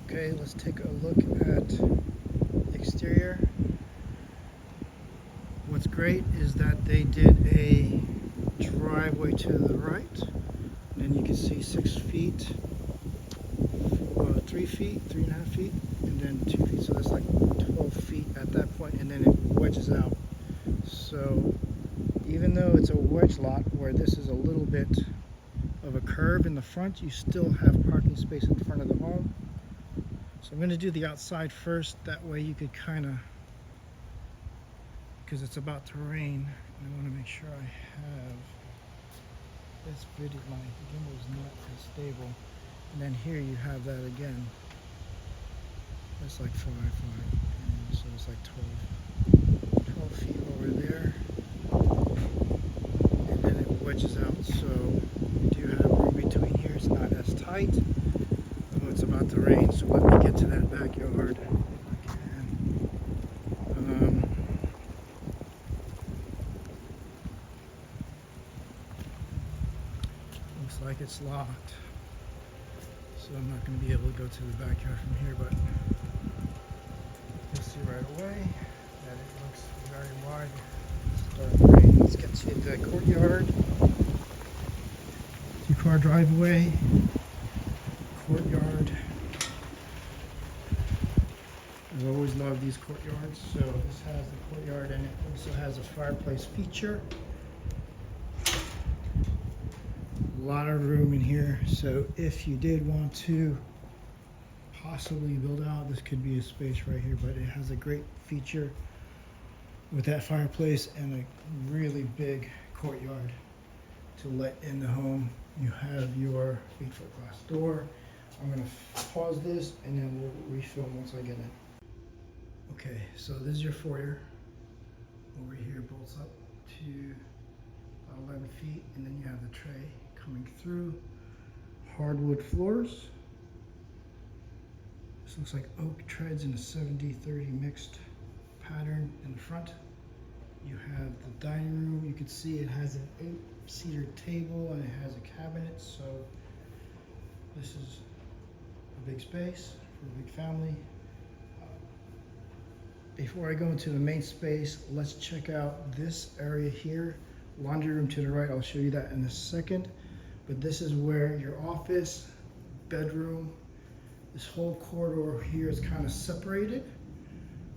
Okay, let's take a look at the exterior. What's great is that they did a driveway to the right, and then you can see 6 feet, 3 feet, 3.5 feet, and then 2 feet, so that's like 12 feet at that point, and then it wedges out. So even though it's a wedge lot where this is a little bit of a curve in the front, you still have parking space in front of the home. So I'm going to do the outside first, that way you could kind of, because it's about to rain, and I want to make sure I have this video. My gimbal is not as stable. And then here you have that again. That's like 5, and so it's like 12 feet over there. And then it wedges out, so you do have room between here. It's not as tight. Oh, it's about to rain, so let me get to that backyard. Looks like it's locked, so I'm not going to be able to go to the backyard from here, but you'll see right away that it looks very wide. Let's get to the courtyard. 2-car driveway, courtyard. I've always loved these courtyards. So this has the courtyard, and it also has a fireplace feature. A lot of room in here, so if you did want to possibly build out, this could be a space right here, but it has a great feature with that fireplace and a really big courtyard to let in the home. You have your 8-foot glass door. I'm going to pause this and then we'll refilm once I get in. Okay, so this is your foyer. Over here bolts up to about 11 feet, and then you have the tray coming through. Hardwood floors. This looks like oak treads in a 70-30 mixed pattern in the front. You have the dining room. You can see it has an 8-seater table and it has a cabinet, so this is a big space for a big family. Before I go into the main space, let's check out this area here. Laundry room to the right, I'll show you that in a second. But this is where your office, bedroom, this whole corridor here is kind of separated,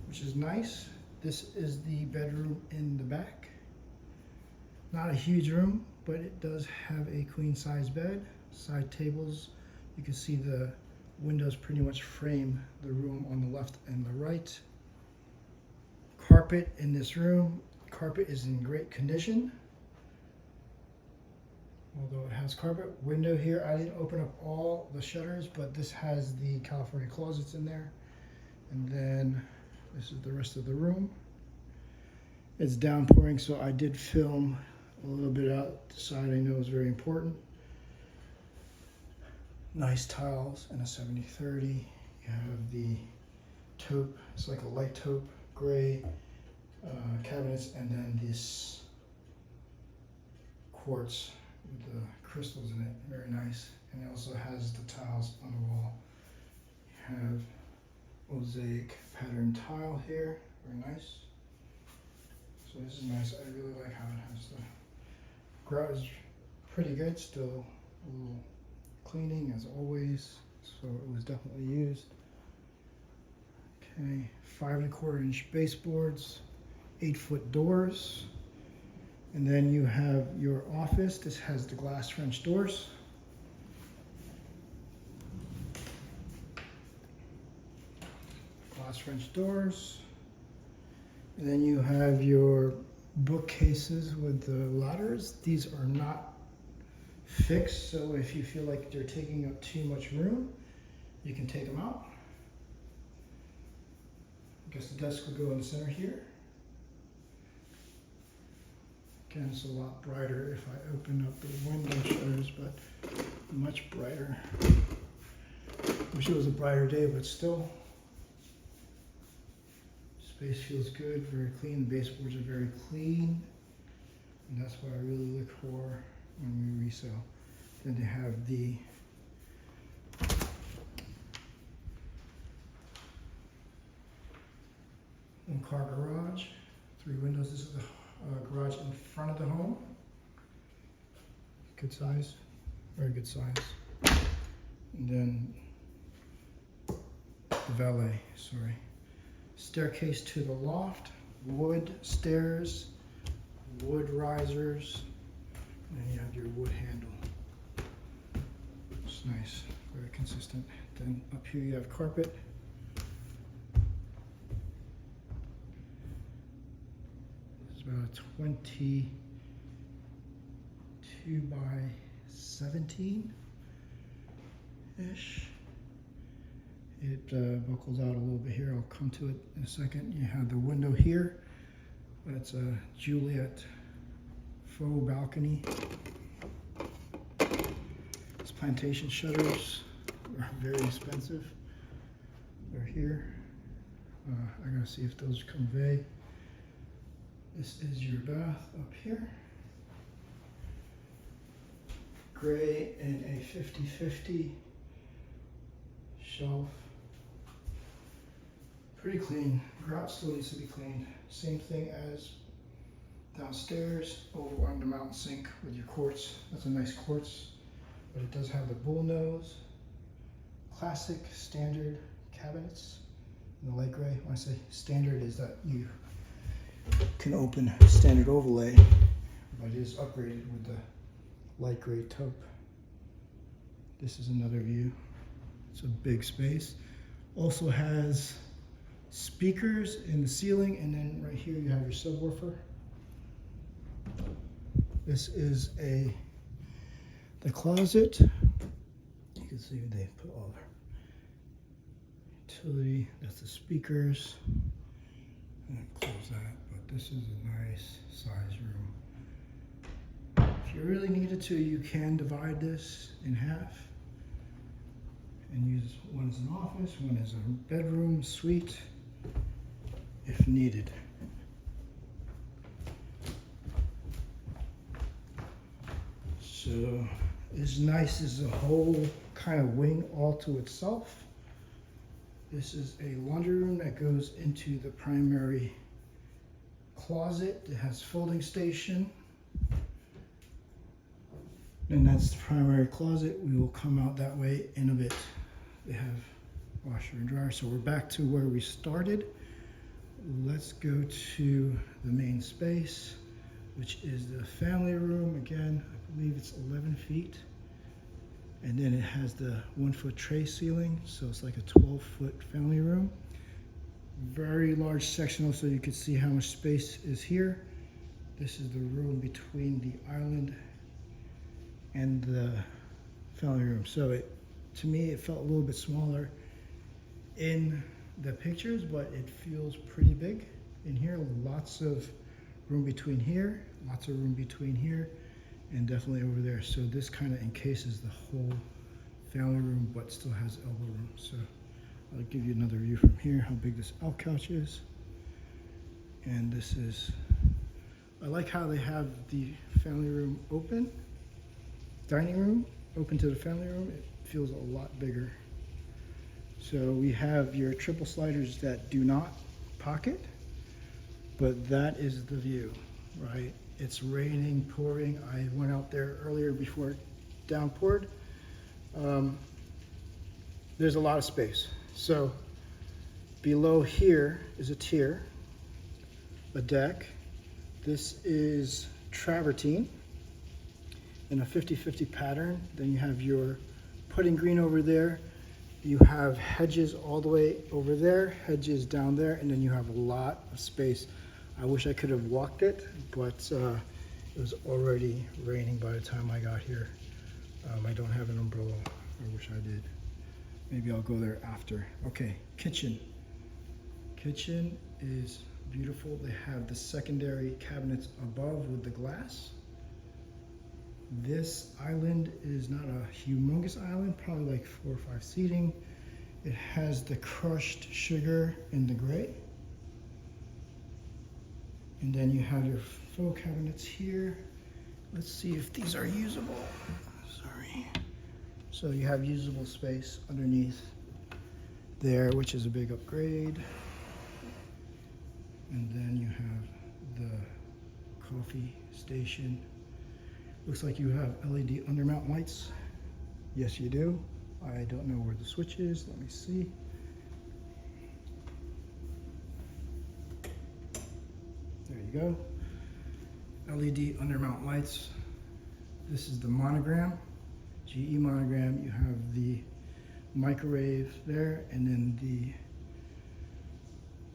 which is nice. This is the bedroom in the back. Not a huge room, but it does have a queen size bed, side tables. You can see the windows pretty much frame the room on the left and the right. Carpet in this room. Carpet is in great condition, although it has carpet. Window here, I didn't open up all the shutters, but this has the California closets in there. And then this is the rest of the room. It's downpouring, so I did film a little bit outside. I know it's very important. Nice tiles and a 70-30. You have the taupe, it's like a light taupe gray cabinets, and then this quartz with the crystals in it, very nice. And it also has the tiles on the wall. You have mosaic pattern tile here, very nice. So this is nice. I really like how it has the grout is pretty good, still a little cleaning as always, so it was definitely used. Okay, 5¼ inch baseboards, 8-foot doors, and then you have your office. This has the glass French doors. Glass French doors. And then you have your bookcases with the ladders. These are not fixed, so if you feel like they're taking up too much room, you can take them out. I guess the desk will go in the center here. Again, it's a lot brighter if I open up the window shutters, but much brighter. Wish it was a brighter day, but still. Space feels good, very clean. The baseboards are very clean, and that's what I really look for when we resell. Then they have the 1-car garage, 3 windows. This is the garage in front of the home. Good size, very good size. And then the valet, sorry. Staircase to the loft, wood stairs, wood risers, and you have your wood handle. It's nice, very consistent. Then up here you have carpet. It's about 22 by 17-ish. It buckles out a little bit here. I'll come to it in a second. You have the window here. That's a Juliet faux balcony. These plantation shutters are very expensive. They're here. I gotta see if those convey. This is your bath up here. Gray and a 50-50 shelf. Pretty clean. Garage still needs to be cleaned. Same thing as downstairs, over on the mountain sink with your quartz. That's a nice quartz, but it does have the bull nose. Classic standard cabinets in the light gray. When I say standard, is that you can open standard overlay, but it is upgraded with the light gray taupe. This is another view. It's a big space. Also has speakers in the ceiling, and then right here you have your subwoofer. This is the closet. You can see they put all their utility. That's the speakers. And close that, but this is a nice size room. If you really needed to, you can divide this in half and use one as an office, one as a bedroom, suite, if needed. So it's nice as a whole kind of wing all to itself. This is a laundry room that goes into the primary closet. It has folding station. And that's the primary closet. We will come out that way in a bit. They have washer and dryer. So we're back to where we started. Let's go to the main space, which is the family room. Again, I believe it's 11 feet. And then it has the 1-foot tray ceiling. So it's like a 12-foot family room. Very large sectional, so you can see how much space is here. This is the room between the island and the family room. So to me, it felt a little bit smaller in the pictures, but it feels pretty big in here. Lots of room between here, lots of room between here, and definitely over there. So this kind of encases the whole family room, but still has elbow room. So I'll give you another view from here, how big this out couch is. And this is, I like how they have the family room open, dining room open to the family room. It feels a lot bigger. So we have your triple sliders that do not pocket, but that is the view, right? It's raining, pouring. I went out there earlier before it downpoured. There's a lot of space. So below here is a tier, a deck. This is travertine in a 50-50 pattern. Then you have your putting green over there. You have hedges all the way over there, hedges down there, and then you have a lot of space. I wish I could have walked it, but it was already raining by the time I got here. I don't have an umbrella. I wish I did. Maybe I'll go there after. Okay, kitchen. Kitchen is beautiful. They have the secondary cabinets above with the glass. This island is not a humongous island, probably like 4 or 5 seating. It has the crushed sugar in the gray. And then you have your faux cabinets here. Let's see if these are usable. Sorry. So you have usable space underneath there, which is a big upgrade. And then you have the coffee station. Looks like you have LED undermount lights. Yes, you do. I don't know where the switch is. Let me see. There you go. LED undermount lights. This is the monogram, GE monogram. You have the microwave there, and then the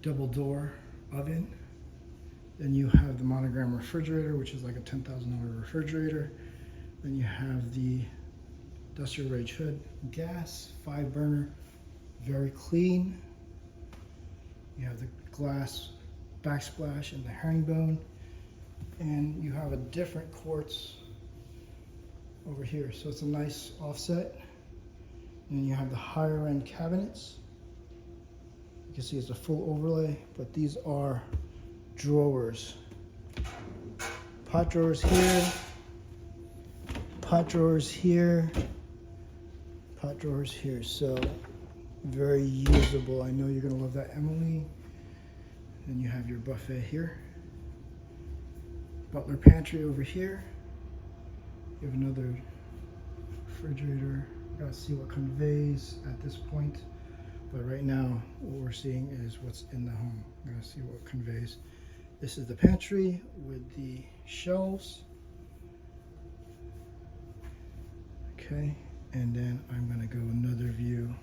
double door oven. Then you have the monogram refrigerator, which is like a $10,000 refrigerator. Then you have the industrial range hood, gas, 5-burner, very clean. You have the glass backsplash and the herringbone. And you have a different quartz over here. So it's a nice offset. And you have the higher end cabinets. You can see it's a full overlay, but these are drawers. Pot drawers here, pot drawers here, pot drawers here. So very usable. I know you're gonna love that, Emily. Then you have your buffet here. Butler pantry over here. You have another refrigerator. Gotta see what conveys at this point. But right now, what we're seeing is what's in the home. Gotta see what conveys. This is the pantry with the shelves. Okay, and then I'm gonna go another view.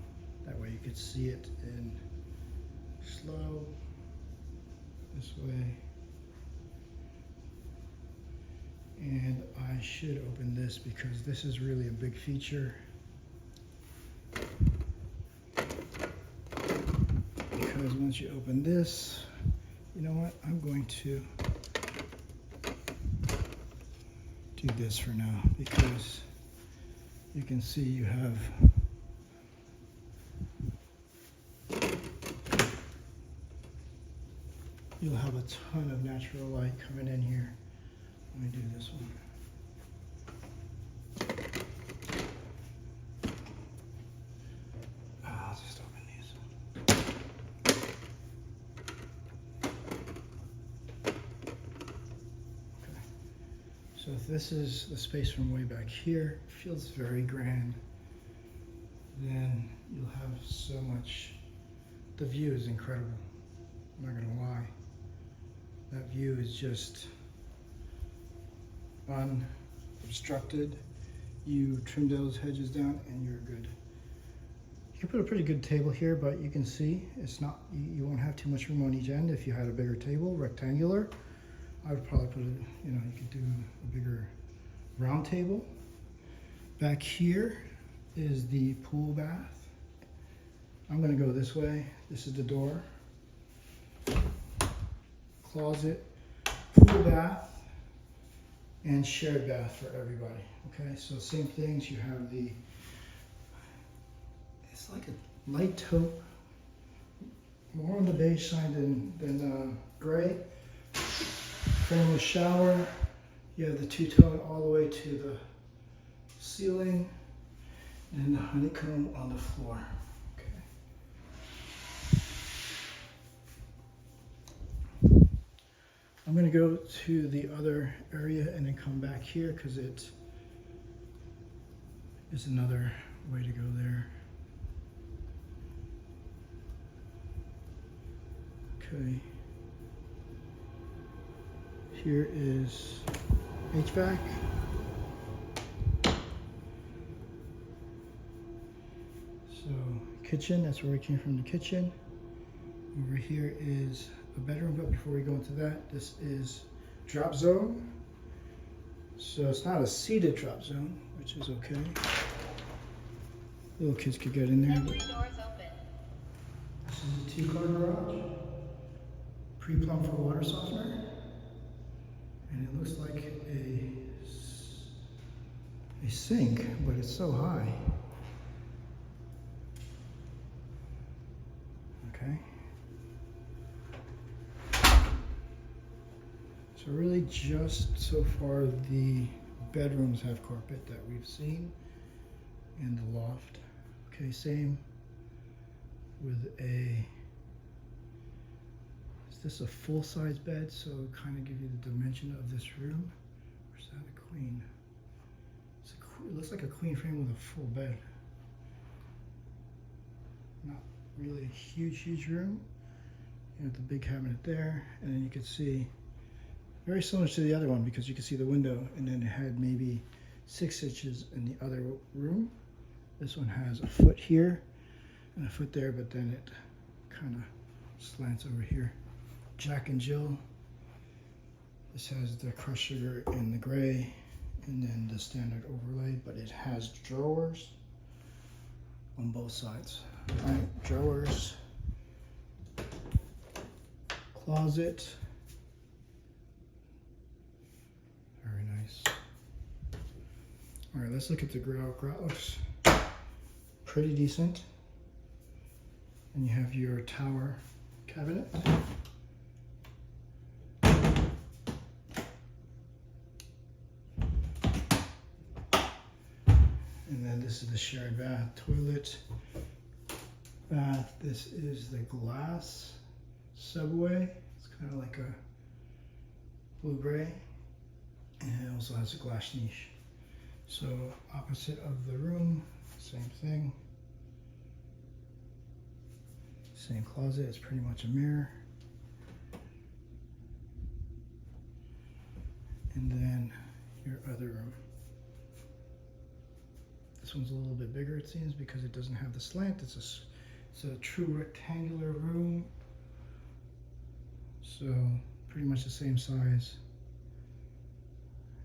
That way you could see it in slow, this way. And I should open this because this is really a big feature. Because once you open this, you know what? I'm going to do this for now because you can see you have you'll have a ton of natural light coming in here. Let me do this one. I'll just open these. Okay. So if this is the space from way back here, it feels very grand. Then you'll have so much. The view is incredible. I'm not gonna lie. That view is just unobstructed. You trim those hedges down and you're good. You can put a pretty good table here, but you can see it's not, you won't have too much room on each end. If you had a bigger table, rectangular, I would probably put it, you know, you could do a bigger round table. Back here is the pool bath. I'm gonna go this way. This is the door. Closet, pool bath, and shared bath for everybody. Okay, so same things. You have the, it's like a light taupe, more on the beige side than gray. Frameless shower. You have the two-tone all the way to the ceiling, and the honeycomb on the floor. I'm going to go to the other area and then come back here because it is another way to go there. Okay. Here is HVAC. So kitchen, that's where we came from, the kitchen. Over here is a bedroom, but before we go into that, this is drop zone. So it's not a seated drop zone, which is okay. Little kids could get in there. But this is a 2-car garage. Pre-plumbed for water softener. And it looks like a sink, but it's so high. Okay. So really just so far the bedrooms have carpet that we've seen and the loft. Okay, same with a, is this a full-size bed? So kind of give you the dimension of this room. Where's that a queen? It looks like a queen frame with a full bed. Not really a huge room. You have the big cabinet there, and then you can see very similar to the other one because you can see the window, and then it had maybe 6 inches in the other room. This one has a foot here and a foot there, but then it kind of slants over here. Jack and Jill. This has the crushed sugar in the gray, and then the standard overlay, but it has drawers on both sides. All right, drawers, closet, very nice. All right, let's look at the grout. Grout looks pretty decent. And you have your tower cabinet. And then this is the shared bath, toilet, bath. This is the glass subway. It's kind of like a blue-gray. And it also has a glass niche. So opposite of the room, same thing. Same closet, it's pretty much a mirror. And then your other room. This one's a little bit bigger, it seems, because it doesn't have the slant. It's a true rectangular room. So pretty much the same size.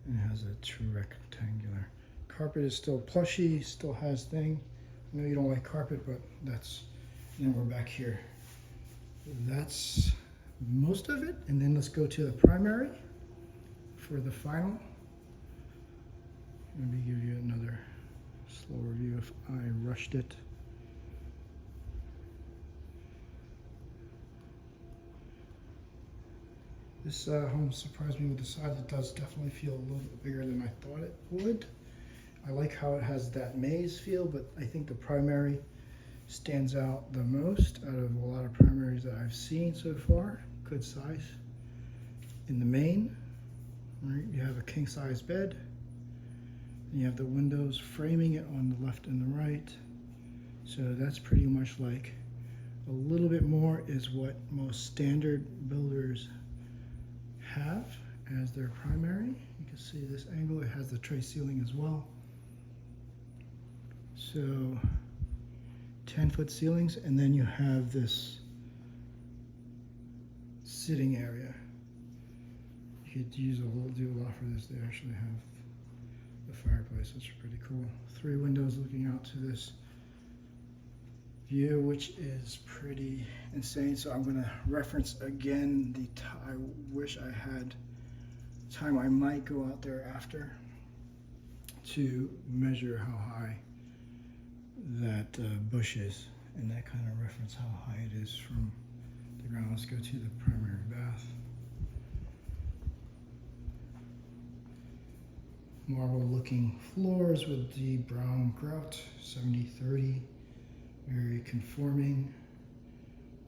And it has a true rectangular. Carpet is still plushy, still has thing. I know you don't like carpet, but that's, and then we're back here. That's most of it. And then let's go to the primary for the final. Let me give you another slow review if I rushed it. This home surprised me with the size. It does definitely feel a little bit bigger than I thought it would. I like how it has that maze feel, but I think the primary stands out the most out of a lot of primaries that I've seen so far. Good size. In the main, right, you have a king size bed. And you have the windows framing it on the left and the right. So that's pretty much like a little bit more is what most standard builders have as their primary. You can see this angle, it has the tray ceiling as well. So 10-foot ceilings, and then you have this sitting area. You could do a lot for this. They actually have the fireplace, which is pretty cool. 3 windows looking out to this view, which is pretty insane. So I'm going to reference again I wish I had time. I might go out there after to measure how high that bush is, and that kind of reference how high it is from the ground. Let's go to the primary bath. Marble looking floors with the brown grout, 70-30, very conforming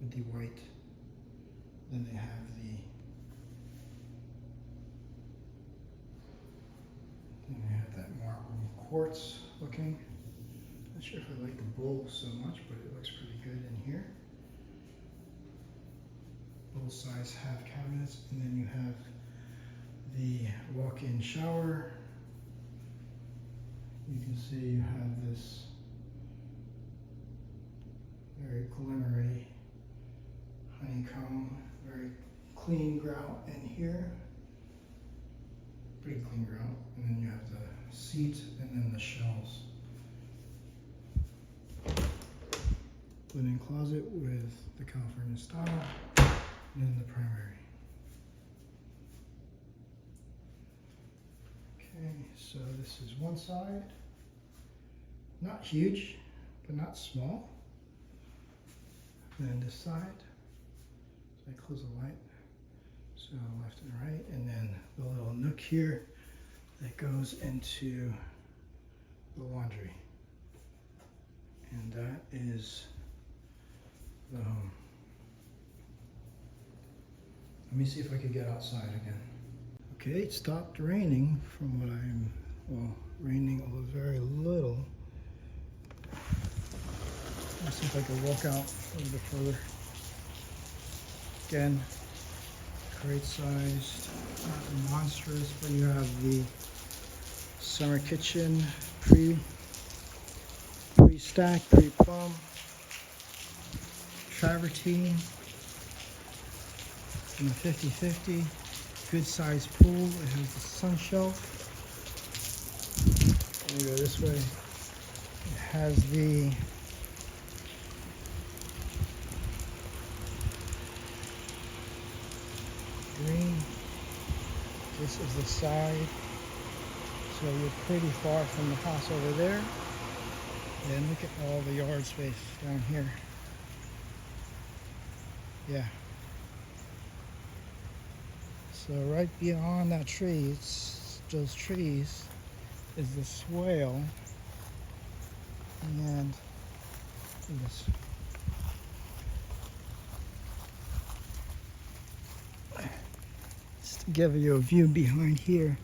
with the white. Then they have that marble quartz looking. Not sure if I like the bowl so much, but it looks pretty good in here. Both sides have cabinets, and then you have the walk-in shower. You can see you have this very glimmery honeycomb, very clean grout in here. Pretty clean grout. And then you have the seat and then the shelves. Linen closet with the California style, and then the primary. Okay, so this is one side. Not huge, but not small. And then this side. So I close the light. So left and right, and then the little nook here that goes into the laundry. And that is the home. Let me see if I can get outside again. Okay, it stopped raining from what raining a very little. Let's see if I can walk out a little bit further. Again, great sized, not monstrous, but you have the summer kitchen pre-stacked, pre-plumb, travertine, in a 50-50, good sized pool. It has the sun shelf. Let me go this way. It has the green. This is the side. So you're pretty far from the house over there. And look at all the yard space down here. Yeah. So right beyond that tree, those trees, is the swale. And look at this. Just to give you a view behind here.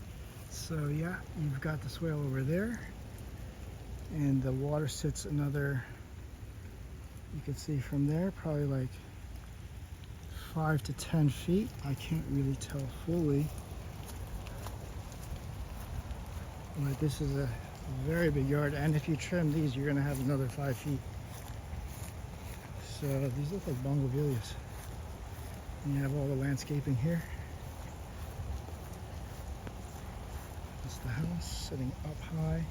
So yeah, you've got the swale over there. And the water sits another, you can see from there, probably like 5 to 10 feet. I can't really tell fully. But this is a very big yard, and if you trim these, you're going to have another 5 feet. So these look like bougainvilleas. And you have all the landscaping here. This is the house sitting up high.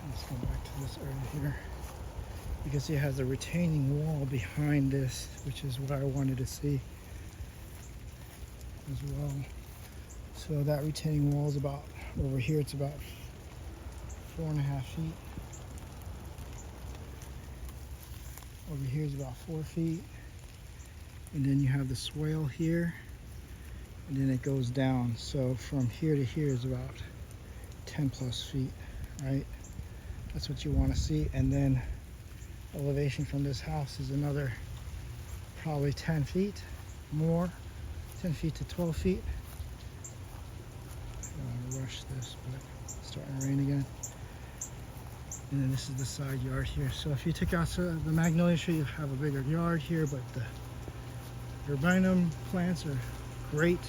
Let's go back to this area here. You can see it has a retaining wall behind this, which is what I wanted to see as well. So that retaining wall is about, over here it's about 4.5 feet. Over here is about 4 feet. And then you have the swale here, and then it goes down. So from here to here is about 10 plus feet, right? That's what you want to see. And then elevation from this house is another probably 10 feet more, 10 feet to 12 feet. I don't want to rush this, but it's starting to rain again. And then this is the side yard here. So if you take out the magnolia tree, you have a bigger yard here, but the Ribinum plants are great.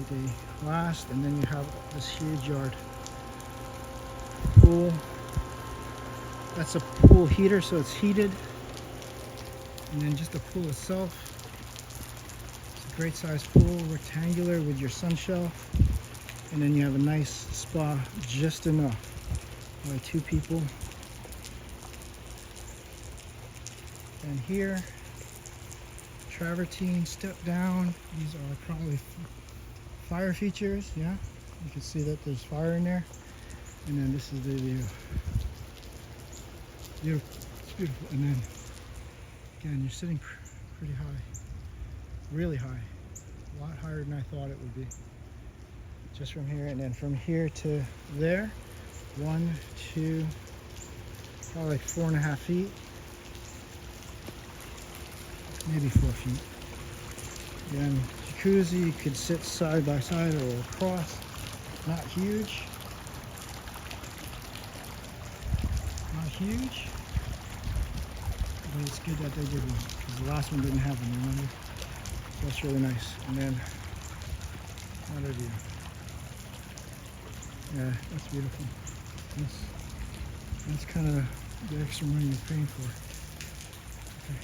They last. And then you have this huge yard. Pool. That's a pool heater, so it's heated. And then just the pool itself. It's a great sized pool, rectangular with your sun shelf. And then you have a nice spa, just enough. Like 2 people. And here, travertine, step down. These are probably fire features, yeah. You can see that there's fire in there. And then this is the view. Beautiful, it's beautiful. And then, again, you're sitting pretty high, really high. A lot higher than I thought it would be. Just from here, and then from here to there, 1, 2, probably like 4.5 feet, maybe 4 feet. Again, jacuzzi, you could sit side by side or across. Not huge. Not huge. But it's good that they did one, because the last one didn't have one, remember? So that's really nice. And then another view. Yeah, that's beautiful. That's kind of the extra money you're paying for. Okay.